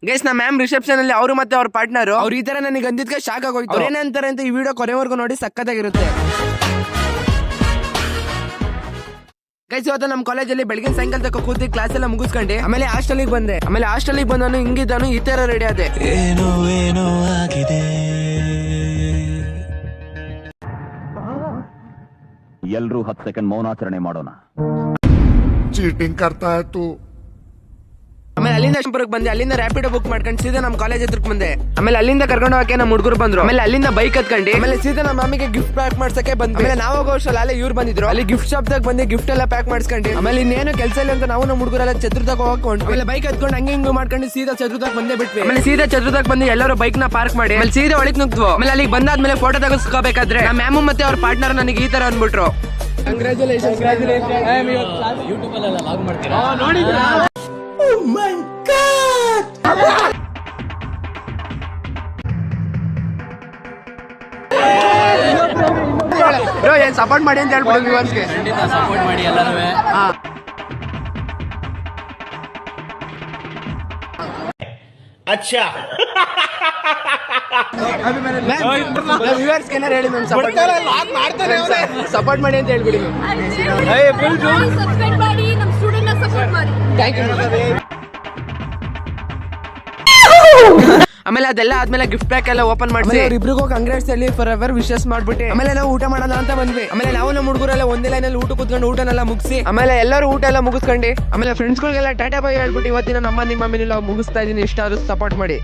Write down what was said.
Guys ನಮ್ಮ ma'am reception ಅಲ್ಲಿ ಅವರು ಮತ್ತೆ ಅವ್ರ ಪಾರ್ಟ್ನರ್ ಅವ್ರು ಈ ತರ ನನಗೆ ಅಂದಿದ್ಕೆ ಶಾಕ್ ಆಗೋಯ್ತು. ಅವ್ರು ಏನಂತಾರೆ ಅಂತ ಈ ವಿಡಿಯೋ ಕೊನೆವರೆಗೂ ನೋಡಿ, ಸಕ್ಕತ್ತಾಗಿರುತ್ತೆ. ಗೈಸ್ ಇವತ್ತು ನಮ್ಮ ಕಾಲೇಜಲ್ಲಿ ಬೆಳಗಿನ ಸಾಯಂಕಾಲ ತಕ್ಕ ಕೂತಿ ಕ್ಲಾಸ್ ಎಲ್ಲ ಮುಗಿಸ್ಕೊಂಡೆ ಆಮೇಲೆ ಹಾಸ್ಟೆಲಿಗೆ ಬಂದೆ. ಆಮೇಲೆ ಹಾಸ್ಟೆಲಿಗೆ ಬಂದನು ಹಿಂಗಿದ್ದಾನು ಈ ತರ ರೆಡಿ ಆದೆ. ಏನೋ ಆಗಿದೆ. ಎಲ್ರೂ 10 ಸೆಕೆಂಡ್ ಮೌನಾಚರಣೆ ಮಾಡೋಣ. चीटिंग करता है तू. ಆಮೇಲೆ ಅಲ್ಲಿಂದ ಶಂಪುರಕ್ಕೆ ಬಂದೆ. ಅಲ್ಲಿಂದ ರ್ಯಾಪಿಡೋ ಬುಕ್ ಮಾಡ್ಕೊಂಡು ಸೀದಾ ನಮ್ಮ ಕಾಲೇಜ್ ಹತ್ರಕ್ಕೆ ಬಂದೆ. ಆಮೇಲೆ ಅಲ್ಲಿಂದ ಕರ್ಕೊಂಡು ಹೋಗಕ್ಕೆ ನಮ್ಮ ಹುಡುಗರು ಬಂದ್ರು. ಆಮೇಲೆ ಅಲ್ಲಿಂದ ಬೈಕ್ ಹತ್ಕೊಂಡು ಆಮೇಲೆ ಸೀದಾ ನಮ್ಮ ಮಮ್ಮಿಗೆ ಗಿಫ್ಟ್ ಪ್ಯಾಕ್ ಮಾಡ್ಸಕ್ಕೆ ಬಂದ್ವಿ. ಆಮೇಲೆ ನಾವು ಹೋಗೋ ವರ್ಷ ಅಲ್ಲೇ ಇವ್ರು ಬಂದಿದ್ರು. ಅಲ್ಲಿ ಗಿಫ್ಟ್ ಶಾಪ್ ದಾಗ ಬಂದು ಗಿಫ್ಟ್ ಎಲ್ಲ ಪ್ಯಾಕ್ ಮಾಡಿಸ್ಕೊಂಡು ಆಮೇಲೆ ಇನ್ನೇನು ಕೆಲಸ ಇಲ್ಲ ಅಂತ ನಾವು ನಮ್ಮ ಹುಡುಗರೆಲ್ಲ ಚತುರ್ದಾಗ ಹೋಗ್ಕೊಂಡು ಆಮೇಲೆ ಬೈಕ್ ಹತ್ಕೊಂಡು ಹಂಗೆ ಹಿಂಗೆ ಮಾಡ್ಕೊಂಡು ಸೀದಾ ಚತುರ್ದಾಗ ಬಂದೇ ಬಿಟ್ವಿ. ಆಮೇಲೆ ಸೀದಾ ಚತುರ್ದಾಗ ಬಂದು ಎಲ್ಲರೂ ಬೈಕ್ ನ ಪಾರ್ಕ್ ಮಾಡಿ ಆಮೇಲೆ ಸೀದಾ ಒಳಗೆ ನುಗ್ದ್ವು. ಆಮೇಲೆ ಅಲ್ಲಿಗೆ ಬಂದಾದ್ಮೇಲೆ ಫೋಟೋ ತೆಗೆಸ್ಕೋಬೇಕಾದ್ರೆ ನಮ್ಮ ಮ್ಯಾಮು ಮತ್ತೆ ಅವ್ರ ಪಾರ್ಟ್ನರ್ ನನಗೆ ಈ ತರ ಅಂದ್ಬಿಟ್ರು. ಕಂಗ್ರಾಚುಲೇಷನ್. ಯೂಟ್ಯೂಬ್ ಅಲ್ಲೆಲ್ಲ ಲಾಗ್ ಮಾಡ್ತೀರಾ? ನೋಡಿದ್ರಾ? ಬ್ರೋ ಏನ್ ಸಪೋರ್ಟ್ ಮಾಡಿ ಅಂತ ಹೇಳ್ಬಿಡು ವ್ಯೂವರ್ಸ್ಗೆ. ಖಂಡಿತ ಸಪೋರ್ಟ್ ಮಾಡಿ ಎಲ್ಲರೂ. अच्छा ವ್ಯೂವರ್ಸ್ಗೆ ಏನಾರು ಹೇಳಿ ಮ್ಯಾಮ್, ಸಪೋರ್ಟ್ ಮಾಡಿ ಅಂತ ಹೇಳ್ಬಿಡಿ ಮ್ಯಾಮ್. ಸಬ್ಸ್ಕ್ರೈಬ್ ಮಾಡಿ, ನಮ್ಮ ಸ್ಟೂಡೆಂಟ್ ನ ಸಪೋರ್ಟ್ ಮಾಡಿ. Thank you. ಆಮೇಲೆ ಅದೆಲ್ಲ ಆದ್ಮೇಲೆ ಗಿಫ್ಟ್ ಪ್ಯಾಕ್ ಎಲ್ಲ ಓಪನ್ ಮಾಡಿ ಇಬ್ರಿಗೂ ಕಂಗ್ರಾಟ್ಸ್ ಹೇಳಿ ಫಾರ್ ಎವರ್ ವಿಶಸ್ ಮಾಡ್ಬಿಟ್ಟು ಆಮೇಲೆ ನಾವು ಊಟ ಮಾಡೋಣ ಅಂತ ಬಂದ್ವಿ. ಆಮೇಲೆ ನಾವು ನಮ್ಮ ಹುಡುಗರೆಲ್ಲ ಒಂದೇ ಲೈನಲ್ಲಿ ಊಟ ಕೂತ್ಕೊಂಡು ಊಟನೆಲ್ಲ ಮುಗಿಸಿ ಆಮೇಲೆ ಎಲ್ಲರೂ ಊಟ ಎಲ್ಲ ಮುಗಿಸ್ಕೊಂಡು ಆಮೇಲೆ ಫ್ರೆಂಡ್ಸ್ಗಳಿಗೆಲ್ಲ ಟಾಟಾ ಬೈ ಹೇಳ್ಬಿಟ್ಟು ಇವತ್ತಿನ ನಮ್ಮ ನಿಮ್ಮ ಮೇಲೆ ಮುಗಿಸ್ತಾ ಇದೀನಿ. ಇಷ್ಟ ಆದ್ರೂ ಸಪೋರ್ಟ್ ಮಾಡಿ.